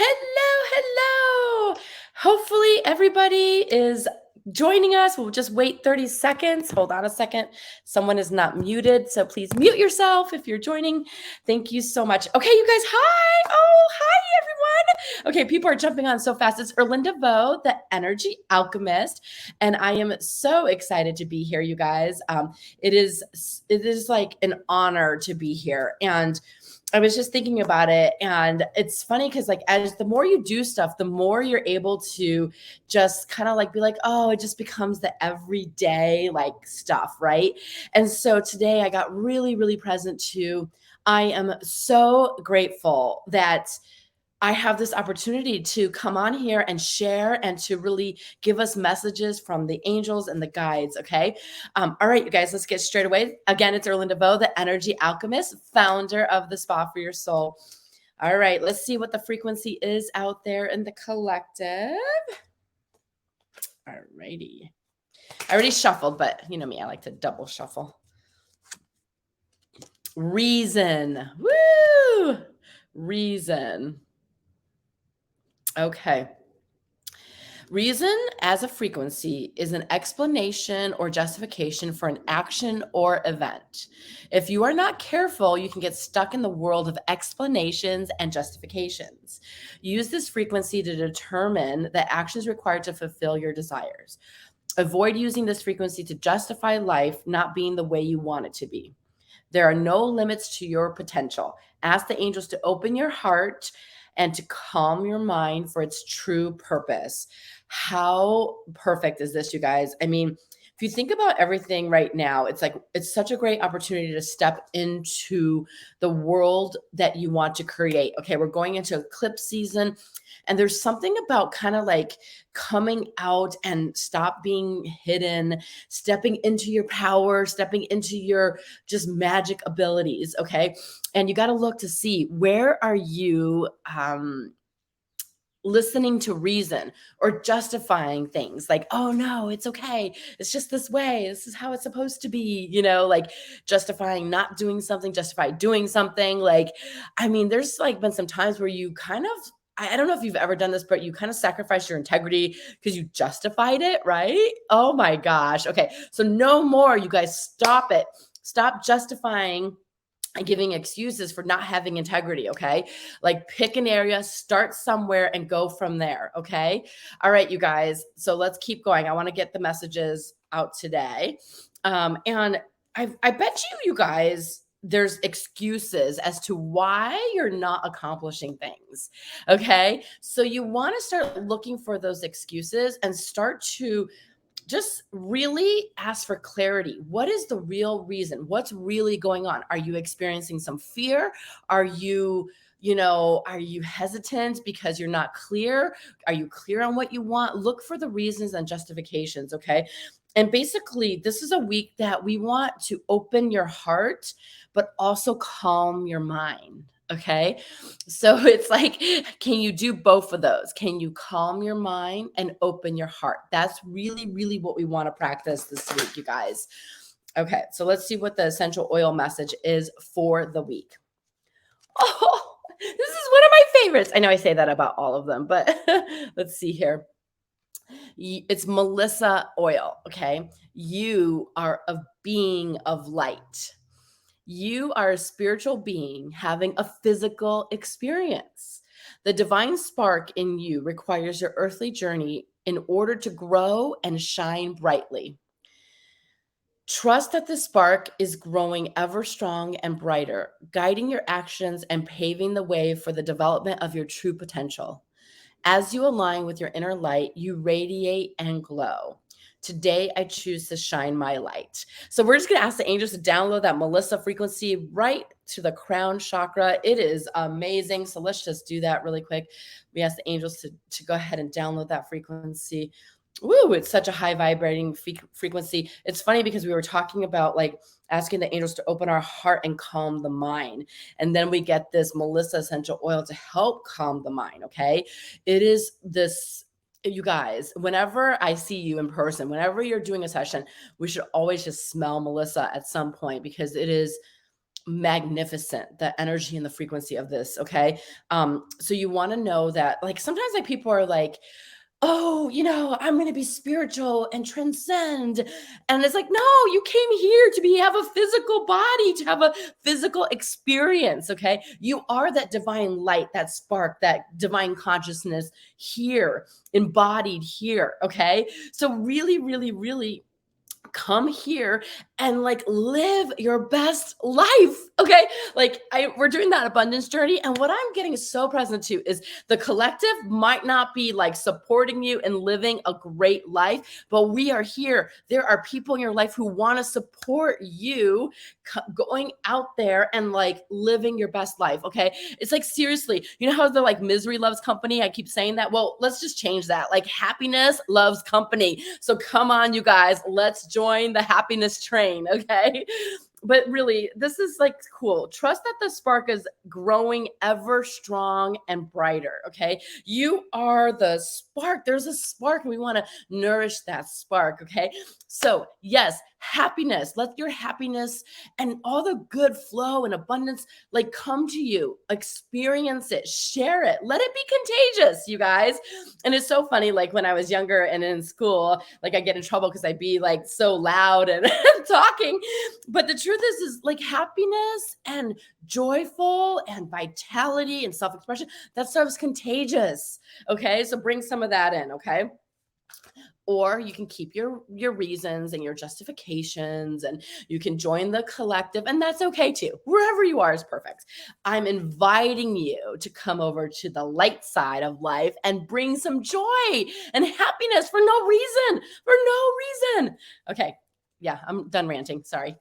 Hello. Hopefully everybody is joining us. We'll just wait 30 seconds. Hold on a second. Someone is not muted, so please mute yourself if you're joining. Thank you so much. Okay, you guys, hi. Oh, hi, everyone. Okay, people are jumping on so fast. It's Erlinda Vo, the Energy Alchemist, and I am so excited to be here, you guys. It is like an honor to be here, and I was just thinking about it, and it's funny because like as the more you do stuff, the more you're able to just kind of like be like, oh, it just becomes the everyday like stuff, right? And so today I got really present to. I am so grateful that I have this opportunity to come on here and share and to really give us messages from the angels and the guides. Okay. All right, you guys, let's get straight away. Again, it's Erlinda Vo, the Energy Alchemist, founder of the Spa for Your Soul. All right, let's see what the frequency is out there in the collective. All righty. I already shuffled, but you know me, I like to double shuffle. Reason. Woo! Reason. Okay. Reason as a frequency is an explanation or justification for an action or event. If you are not careful, you can get stuck in the world of explanations and justifications. Use this frequency to determine the actions required to fulfill your desires. Avoid using this frequency to justify life not being the way you want it to be. There are no limits to your potential. Ask the angels to open your heart and to calm your mind for its true purpose. How perfect is this, you guys? I mean, if you think about everything right now, it's like it's such a great opportunity to step into the world that you want to create. Okay, we're going into eclipse season, and there's something about kind of like coming out and stop being hidden, stepping into your power, stepping into your just magic abilities. Okay, and you got to look to see where are you listening to reason or justifying things like, oh no, it's okay, it's just this way, this is how it's supposed to be, like justifying not doing something, justify doing something. Like, I mean, there's like been some times where you kind of, I don't know if you've ever done this, but you kind of sacrifice your integrity because you justified it, right? Oh my gosh. Okay, so no more, you guys. Stop it. Stop justifying and giving excuses for not having integrity. Okay, like pick an area, start somewhere, and go from there. Okay, all right, you guys, so let's keep going. I want to get the messages out today, and I bet you guys there's excuses as to why you're not accomplishing things. Okay, so you want to start looking for those excuses and start to just really ask for clarity. What is the real reason? What's really going on? Are you experiencing some fear? Are you, are you hesitant because you're not clear? Are you clear on what you want? Look for the reasons and justifications, okay? And basically, this is a week that we want to open your heart, but also calm your mind. Okay. So it's like, can you do both of those? Can you calm your mind and open your heart? That's really what we want to practice this week, you guys. Okay. So let's see what the essential oil message is for the week. Oh, this is one of my favorites. I know I say that about all of them, but let's see here. It's Melissa oil. Okay. You are a being of light. You are a spiritual being having a physical experience. The divine spark in you requires your earthly journey in order to grow and shine brightly. Trust that the spark is growing ever strong and brighter, guiding your actions and paving the way for the development of your true potential. As you align with your inner light, you radiate and glow. Today, I choose to shine my light. So we're just going to ask the angels to download that Melissa frequency right to the crown chakra. It is amazing. So let's just do that really quick. We ask the angels to go ahead and download that frequency. Woo, it's such a high vibrating frequency. It's funny because we were talking about like asking the angels to open our heart and calm the mind. And then we get this Melissa essential oil to help calm the mind. Okay. It is this, you guys, whenever I see you in person, whenever you're doing a session, we should always just smell Melissa at some point because it is magnificent, the energy and the frequency of this. Okay. So you want to know that, like, sometimes like people are like, oh, I'm going to be spiritual and transcend. And it's like, no, you came here to have a physical body, to have a physical experience. Okay. You are that divine light, that spark, that divine consciousness here, embodied here. Okay. So really, really, really come here and like live your best life. Okay. Like we're doing that abundance journey. And what I'm getting so present to is the collective might not be like supporting you and living a great life, but we are here. There are people in your life who want to support you going out there and like living your best life. Okay. It's like, seriously, you know how the like misery loves company? I keep saying that. Well, let's just change that. Like happiness loves company. So come on, you guys, let's join the happiness train. Okay. But really, this is like cool. Trust that the spark is growing ever strong and brighter. Okay. You are the spark. There's a spark, and we want to nourish that spark. Okay. So, yes, happiness. Let your happiness and all the good flow and abundance like come to you. Experience it, share it, let it be contagious, you guys. And it's so funny, like when I was younger and in school, like I get in trouble because I'd be like so loud and talking. But the truth is like happiness and joyful and vitality and self-expression, that stuff is contagious. Okay. So bring some of that in. Okay. Or you can keep your reasons and your justifications, and you can join the collective, and that's okay too. Wherever you are is perfect. I'm inviting you to come over to the light side of life and bring some joy and happiness for no reason. Okay. Yeah, I'm done ranting. Sorry.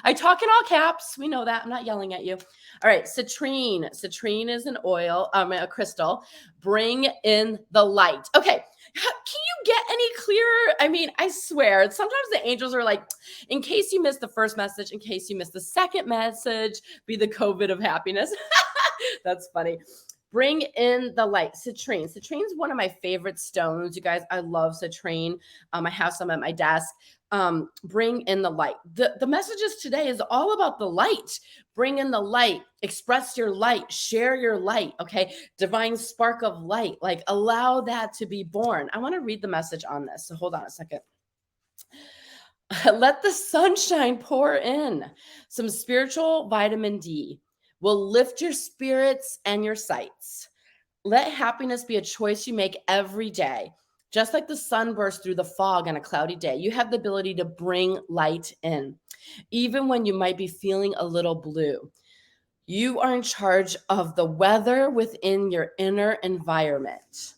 I talk in all caps. We know that. I'm not yelling at you. All right. Citrine. Citrine is an oil, a crystal. Bring in the light. Okay. Can you get any clearer? I mean, I swear, sometimes the angels are like, in case you missed the first message, in case you missed the second message, be the COVID of happiness. That's funny. Bring in the light. Citrine. Citrine is one of my favorite stones, you guys. I love citrine. I have some at my desk. Bring in the light. The messages today is all about the light. Bring in the light, express your light, share your light. Okay. Divine spark of light, like allow that to be born. I want to read the message on this. So hold on a second. Let the sunshine pour in. Some spiritual vitamin D will lift your spirits and your sights. Let happiness be a choice you make every day. Just like the sun bursts through the fog on a cloudy day, you have the ability to bring light in, even when you might be feeling a little blue. You are in charge of the weather within your inner environment.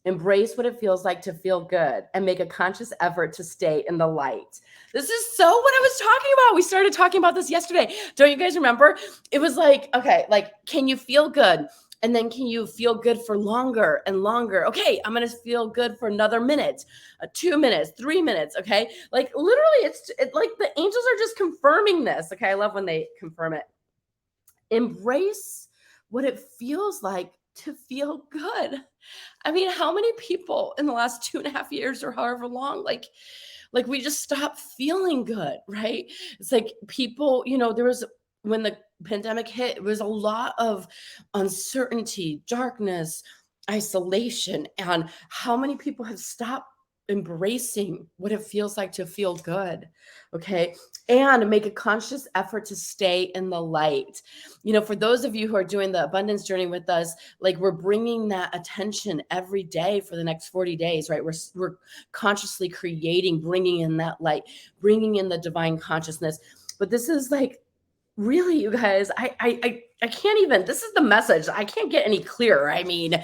Embrace what it feels like to feel good and make a conscious effort to stay in the light. This is so what I was talking about. We started talking about this yesterday. Don't you guys remember? It was like, okay, like, can you feel good? And then can you feel good for longer and longer? Okay, I'm going to feel good for another minute, 2 minutes, 3 minutes. Okay. Like literally it's like the angels are just confirming this. Okay. I love when they confirm it. Embrace what it feels like to feel good. I mean, how many people in the last 2.5 years or however long, like we just stopped feeling good, right? It's like people, there was, when the pandemic hit, it was a lot of uncertainty, darkness, isolation, and how many people have stopped embracing what it feels like to feel good. Okay. And make a conscious effort to stay in the light. For those of you who are doing the abundance journey with us, like we're bringing that attention every day for the next 40 days, right? We're consciously creating, bringing in that light, bringing in the divine consciousness. But this is like, really, you guys, I can't even, this is the message. I can't get any clearer. I mean,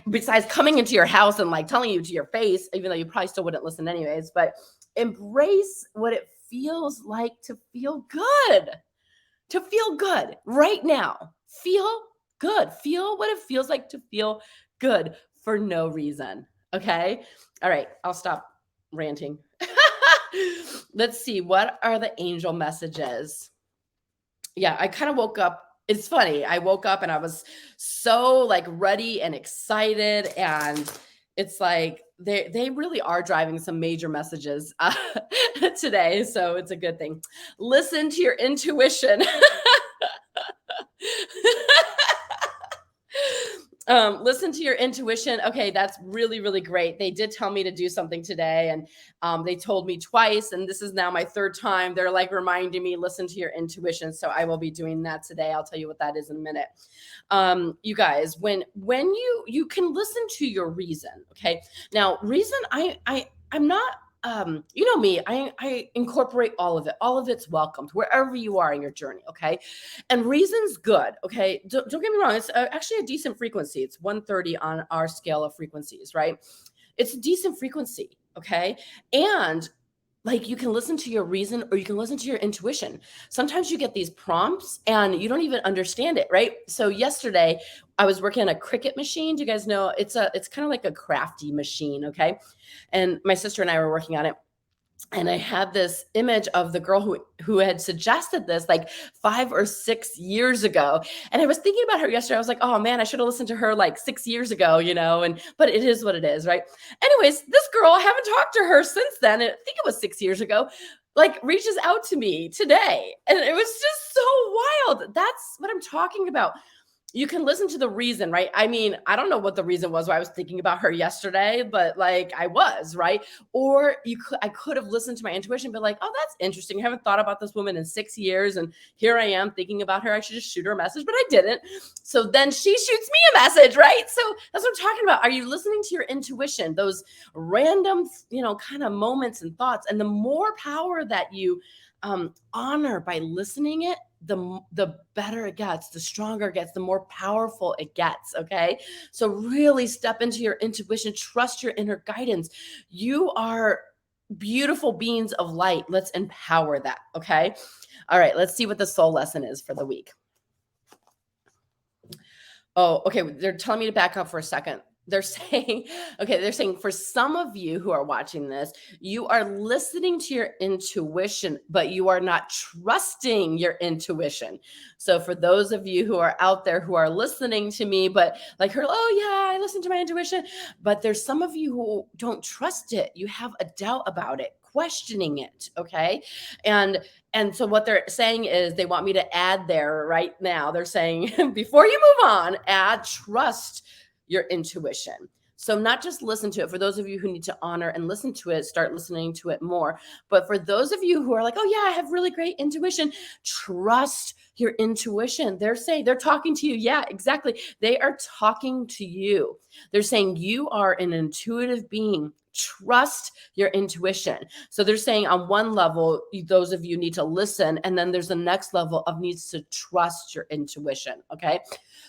besides coming into your house and like telling you to your face, even though you probably still wouldn't listen anyways, but embrace what it feels like to feel good right now. Feel good. Feel what it feels like to feel good for no reason. Okay. All right. I'll stop ranting. Let's see. What are the angel messages? Yeah, I kind of woke up. It's funny. I woke up and I was so like ready and excited, and it's like they really are driving some major messages today, so it's a good thing. Listen to your intuition. Listen to your intuition. Okay, that's really, really great. They did tell me to do something today, and they told me twice, and this is now my third time. They're like reminding me, listen to your intuition. So I will be doing that today. I'll tell you what that is in a minute. You guys, when you can listen to your reason. Okay, now reason, I'm not. You know me, I incorporate all of it. All of it's welcomed wherever you are in your journey. Okay. And reason's good. Okay. Don't get me wrong. It's actually a decent frequency. It's 130 on our scale of frequencies, right? It's a decent frequency. Okay. And like you can listen to your reason or you can listen to your intuition. Sometimes you get these prompts and you don't even understand it, right? So yesterday I was working on a Cricut machine. Do you guys know it's kind of like a crafty machine, okay? And my sister and I were working on it. And I had this image of the girl who had suggested this like 5 or 6 years ago. And I was thinking about her yesterday. I was like, oh man, I should have listened to her like 6 years ago, you know, but it is what it is, right? Anyways, this girl, I haven't talked to her since then. I think it was 6 years ago, like reaches out to me today. And it was just so wild. That's what I'm talking about. You can listen to the reason, right? I mean, I don't know what the reason was why I was thinking about her yesterday, but like I was, right? Or I could have listened to my intuition, but like, oh, that's interesting. I haven't thought about this woman in 6 years. And here I am thinking about her. I should just shoot her a message, but I didn't. So then she shoots me a message, right? So that's what I'm talking about. Are you listening to your intuition? Those random, kind of moments and thoughts. And the more power that you honor by listening it, the better it gets, the stronger it gets, the more powerful it gets. Okay. So really step into your intuition, trust your inner guidance. You are beautiful beings of light. Let's empower that. Okay. All right. Let's see what the soul lesson is for the week. Oh, okay. They're telling me to back up for a second. They're saying for some of you who are watching this, you are listening to your intuition, but you are not trusting your intuition. So for those of you who are out there who are listening to me, but like her, oh yeah, I listen to my intuition, but there's some of you who don't trust it. You have a doubt about it, questioning it. Okay. And so what they're saying is they want me to add there right now. They're saying before you move on, add trust your intuition. So not just listen to it. For those of you who need to honor and listen to it, start listening to it more. But for those of you who are like, oh yeah, I have really great intuition, trust your intuition. They're talking to you. Yeah, exactly. They are talking to you. They're saying you are an intuitive being. Trust your intuition. So they're saying on one level, those of you need to listen. And then there's the next level of needs to trust your intuition. Okay.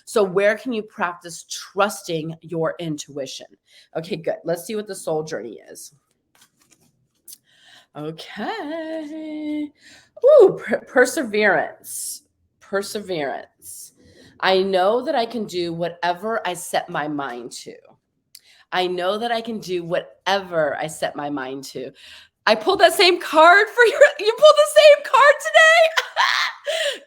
So where can you practice trusting your intuition? Okay, good. Let's see what the soul journey is. Okay. Ooh, perseverance. Perseverance. I know that I can do whatever I set my mind to. I know that I can do whatever I set my mind to. I pulled that same card for you pulled the same card today.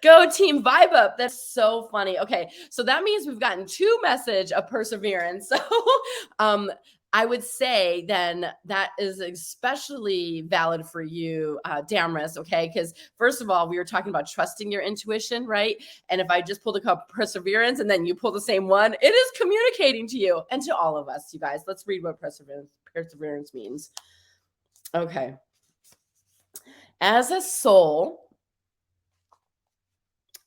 Go team vibe up. That's so funny. Okay. So that means we've gotten 2 message of perseverance. So, I would say then that is especially valid for you, Damaris. Okay. Because first of all, we were talking about trusting your intuition, right? And if I just pulled a cup of perseverance and then you pull the same one, it is communicating to you and to all of us, you guys. Let's read what perseverance means. Okay. As a soul,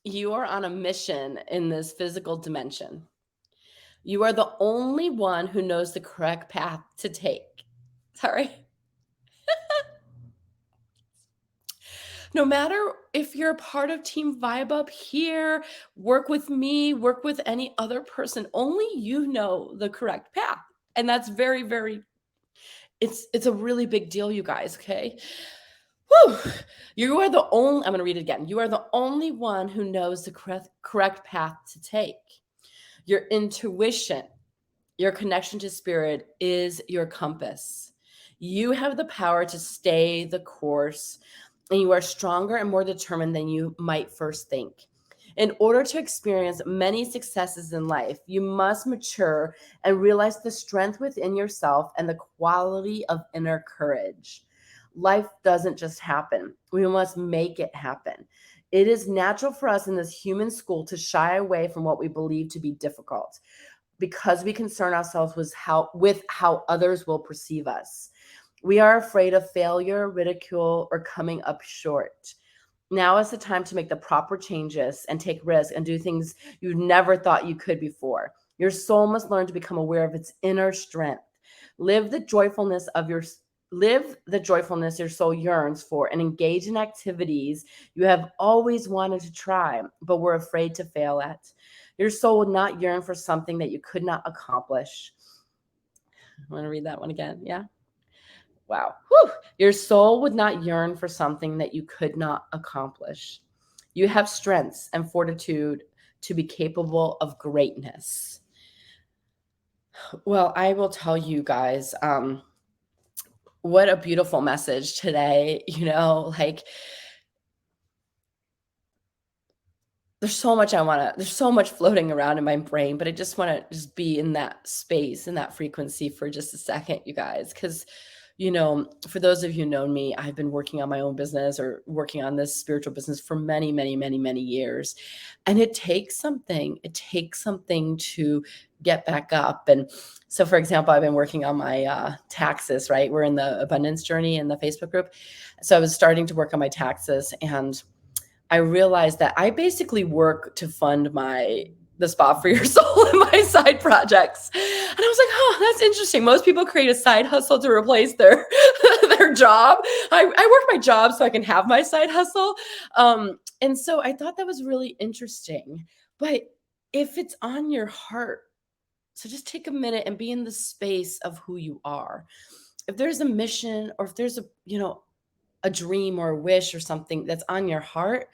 you are on a mission in this physical dimension. You are the only one who knows the correct path to take. Sorry. No matter if you're a part of Team Vibe Up here, work with me, work with any other person, only you know the correct path. And that's very, very, it's a really big deal, you guys, okay? Whew. You are the only, I'm going to read it again. You are the only one who knows the correct path to take. Your intuition, your connection to spirit is your compass. You have the power to stay the course, and you are stronger and more determined than you might first think. In order to experience many successes in life, you must mature and realize the strength within yourself and the quality of inner courage. Life doesn't just happen. We must make it happen. It is natural for us in this human school to shy away from what we believe to be difficult because we concern ourselves with how others will perceive us. We are afraid of failure, ridicule, or coming up short. Now is the time to make the proper changes and take risks and do things you never thought you could before. Your soul must learn to become aware of its inner strength. Live the joyfulness of your Live the joyfulness your soul yearns for and engage in activities you have always wanted to try but were afraid to fail at. Your soul would not yearn for something that you could not accomplish. I want to read that one again. Yeah. Wow. Whew. Your soul would not yearn for something that you could not accomplish. You have strengths and fortitude to be capable of greatness. Well, I will tell you guys, what a beautiful message today. Like, there's so much floating around in my brain, but I just want to just be in that space, in that frequency for just a second, you guys. Because, for those of you who know me, I've been working on my own business or working on this spiritual business for many, many, many, many years. And it takes something to get back up. And so, for example, I've been working on my taxes, right? We're in the abundance journey in the Facebook group. So I was starting to work on my taxes, and I realized that I basically work to fund the Spa for Your Soul and my side projects. And I was like, oh, that's interesting. Most people create a side hustle to replace their their job. I work my job so I can have my side hustle. And so I thought that was really interesting. But if it's on your heart, so just take a minute and be in the space of who you are. If there's a mission, or if there's a dream or a wish or something that's on your heart,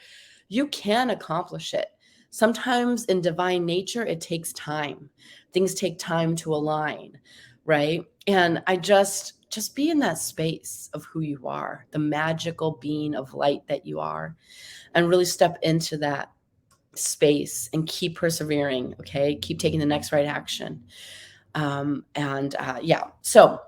you can accomplish it. Sometimes in divine nature, it takes time. Things take time to align, right? And I just be in that space of who you are, the magical being of light that you are, and really step into that space and keep persevering. Okay. Keep taking the next right action. Yeah. So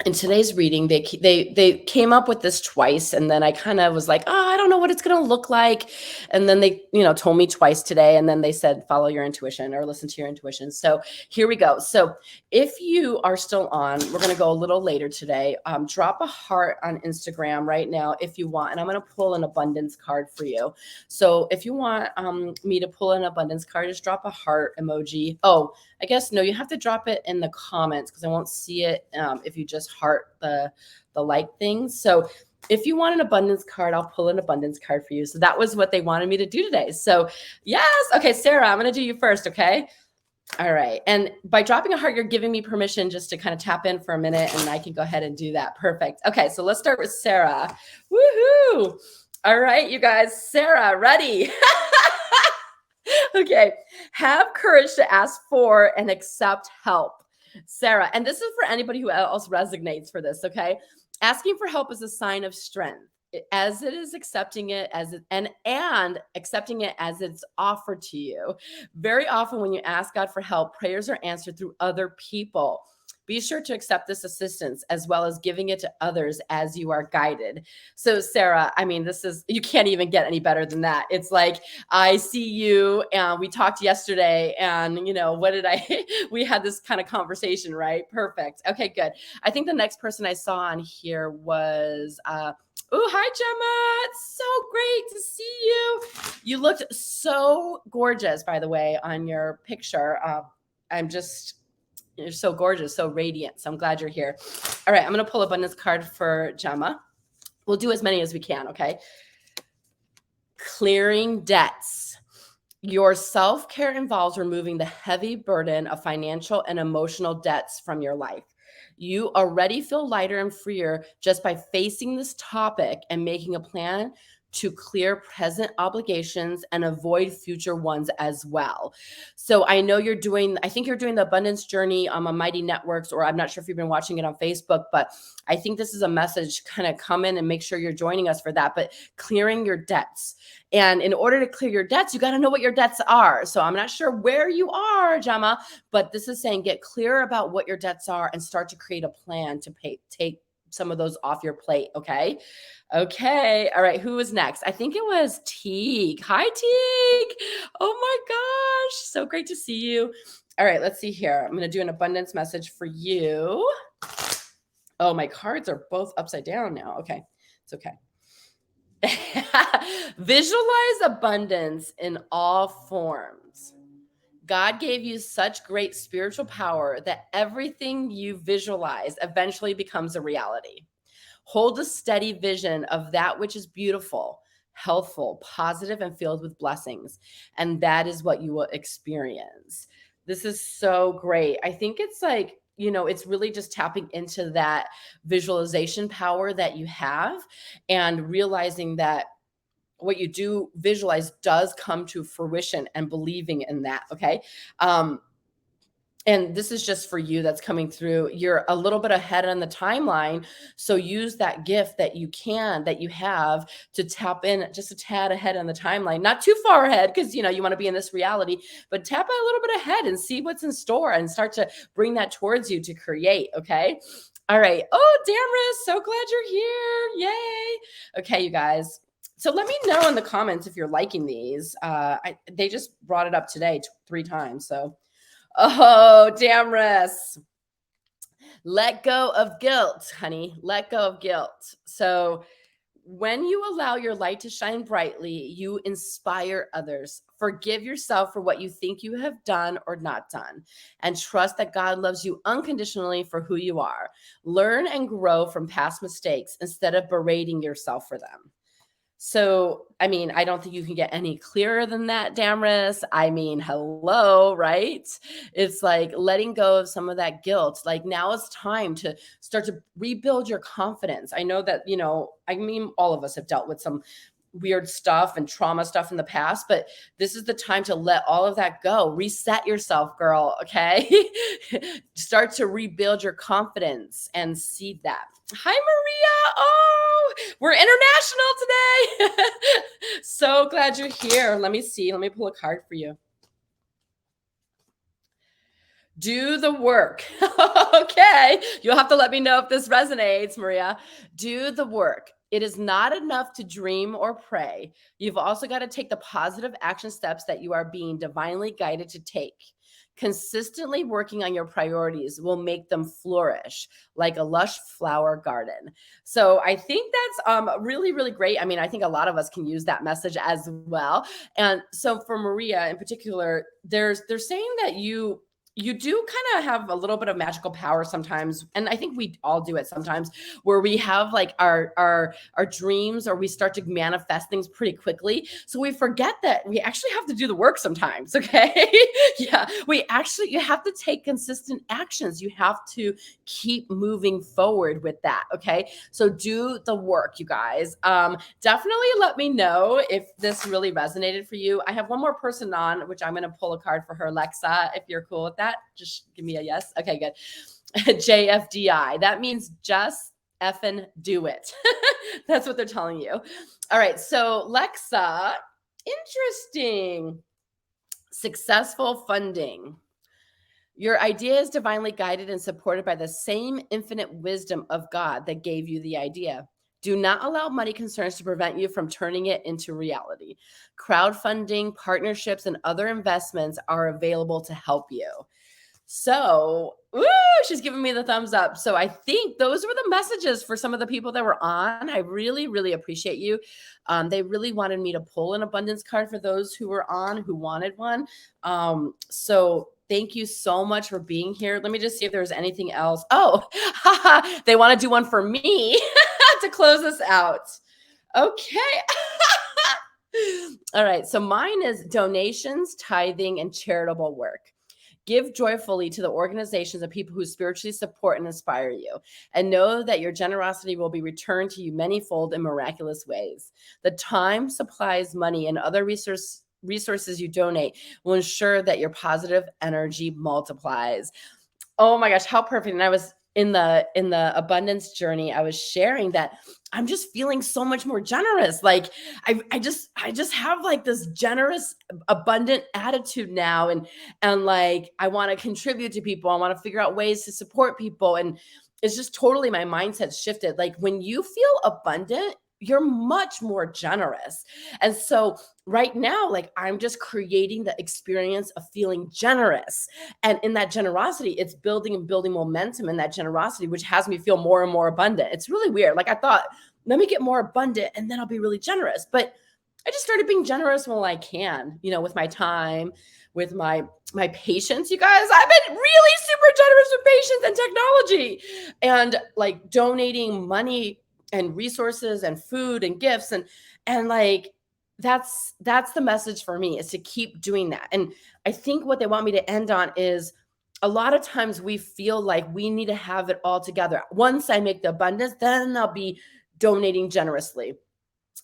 in today's reading, they came up with this twice, and then I kind of was like, oh, I don't know what it's going to look like. And then they, told me twice today, and then they said, follow your intuition or listen to your intuition. So here we go. So if you are still on, we're going to go a little later today. Drop a heart on Instagram right now if you want, and I'm going to pull an abundance card for you. So if you want me to pull an abundance card, just drop a heart emoji. Oh, I guess, no, you have to drop it in the comments because I won't see it if you just heart the like things. So if you want an abundance card, I'll pull an abundance card for you. So that was what they wanted me to do today. So yes. Okay, Sarah, I'm going to do you first. Okay. All right. And by dropping a heart, you're giving me permission just to kind of tap in for a minute, and I can go ahead and do that. Perfect. Okay. So let's start with Sarah. Woohoo. All right, you guys. Sarah, ready? Okay. Have courage to ask for and accept help. Sarah, and this is for anybody who else resonates for this, okay? Asking for help is a sign of strength, as it is accepting it and accepting it as it's offered to you. Very often when you ask God for help, prayers are answered through other people. Be sure to accept this assistance as well as giving it to others as you are guided. So Sarah, I mean, you can't even get any better than that. It's like, I see you, and we talked yesterday, and we had this kind of conversation, right? Perfect. Okay, good. I think the next person I saw on here was, oh, hi, Gemma. It's so great to see you. You looked so gorgeous, by the way, on your picture. You're so gorgeous, so radiant. So I'm glad you're here. All right, I'm going to pull abundance card for Gemma. We'll do as many as we can, okay? Clearing debts. Your self-care involves removing the heavy burden of financial and emotional debts from your life. You already feel lighter and freer just by facing this topic and making a plan to clear present obligations and avoid future ones as well. So I know I think you're doing the abundance journey on Mighty Networks, or I'm not sure if you've been watching it on Facebook, but I think this is a message. Kind of come in and make sure you're joining us for that. But clearing your debts. And in order to clear your debts, you got to know what your debts are. So I'm not sure where you are, Gemma, but this is saying get clear about what your debts are and start to create a plan to take some of those off your plate. Okay. Okay. All right. Who was next? I think it was Teague. Hi, Teague. Oh my gosh. So great to see you. All right. Let's see here. I'm going to do an abundance message for you. Oh, my cards are both upside down now. Okay. It's okay. Visualize abundance in all forms. God gave you such great spiritual power that everything you visualize eventually becomes a reality. Hold a steady vision of that which is beautiful, healthful, positive, and filled with blessings. And that is what you will experience. This is so great. I think it's like, it's really just tapping into that visualization power that you have and realizing that what you do visualize does come to fruition and believing in that. Okay. And this is just for you that's coming through. You're a little bit ahead on the timeline. So use that gift that you have to tap in just a tad ahead on the timeline, not too far ahead, because you want to be in this reality, but tap a little bit ahead and see what's in store and start to bring that towards you to create. Okay. All right. Oh, Damaris, so glad you're here. Yay. Okay, you guys. So let me know in the comments if you're liking these. They just brought it up today 3 times. So, oh, Damaris, let go of guilt, honey. Let go of guilt. So when you allow your light to shine brightly, you inspire others. Forgive yourself for what you think you have done or not done, and trust that God loves you unconditionally for who you are. Learn and grow from past mistakes instead of berating yourself for them. So, I mean, I don't think you can get any clearer than that, Damaris. I mean, hello, right? It's like letting go of some of that guilt. Like now it's time to start to rebuild your confidence. I know that, all of us have dealt with some weird stuff and trauma stuff in the past, but this is the time to let all of that go. Reset yourself, girl. Okay. Start to rebuild your confidence and see that. Hi, Maria. Oh, we're international today. So glad you're here. Let me see. Let me pull a card for you. Do the work. Okay. You'll have to let me know if this resonates, Maria. Do the work. It is not enough to dream or pray. You've also got to take the positive action steps that you are being divinely guided to take. Consistently working on your priorities will make them flourish like a lush flower garden. So I think that's really, really great. I mean, I think a lot of us can use that message as well. And so for Maria in particular, they're saying that you do kind of have a little bit of magical power sometimes. And I think we all do it sometimes, where we have like our dreams, or we start to manifest things pretty quickly. So we forget that we actually have to do the work sometimes. Okay. Yeah. You have to take consistent actions. You have to keep moving forward with that. Okay. So do the work, you guys. Definitely let me know if this really resonated for you. I have one more person on, which I'm going to pull a card for her, Alexa, if you're cool with that. Just give me a yes. Okay, good. JFDI. That means just effing do it. That's what they're telling you. All right. So Lexa, interesting. Successful funding. Your idea is divinely guided and supported by the same infinite wisdom of God that gave you the idea. Do not allow money concerns to prevent you from turning it into reality. Crowdfunding, partnerships, and other investments are available to help you. So, she's giving me the thumbs up. So I think those were the messages for some of the people that were on. I really, really appreciate you. They really wanted me to pull an abundance card for those who were on, who wanted one. So thank you so much for being here. Let me just see if there's anything else. Oh, they want to do one for me to close us out. Okay. All right. So mine is donations, tithing, and charitable work. Give joyfully to the organizations and people who spiritually support and inspire you, and know that your generosity will be returned to you manyfold in miraculous ways. The time, supplies, money, and other resources you donate will ensure that your positive energy multiplies. Oh my gosh, how perfect. And I was in the abundance journey, I was sharing that I'm just feeling so much more generous. Like I just have like this generous, abundant attitude now. And like I want to contribute to people. I want to figure out ways to support people. And it's just totally my mindset shifted. Like when you feel abundant, you're much more generous. And so right now, like I'm just creating the experience of feeling generous. And in that generosity, it's building and building momentum in that generosity, which has me feel more and more abundant. It's really weird. Like I thought, let me get more abundant and then I'll be really generous. But I just started being generous when I can, with my time, with my patience. You guys, I've been really super generous with patience and technology, and like donating money and resources and food and gifts, and like that's the message for me, is to keep doing that. And I think what they want me to end on is, a lot of times we feel like we need to have it all together. Once I make the abundance, then I'll be donating generously.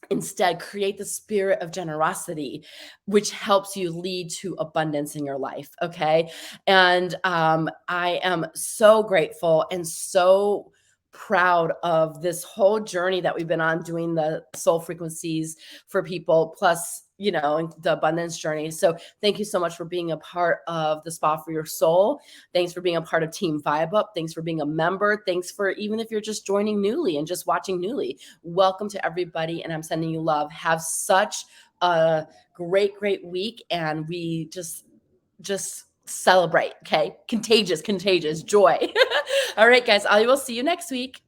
Instead, create the spirit of generosity, which helps you lead to abundance in your life. Okay. And I am so grateful and so proud of this whole journey that we've been on, doing the soul frequencies for people, plus the abundance journey. So thank you so much for being a part of the Spa for Your Soul. Thanks for being a part of Team Vibe Up. Thanks for being a member. Thanks for, even if you're just joining newly and just watching newly, welcome to everybody. And I'm sending you love. Have such a great week. And we just celebrate. Okay. Contagious joy. All right, guys, I will see you next week.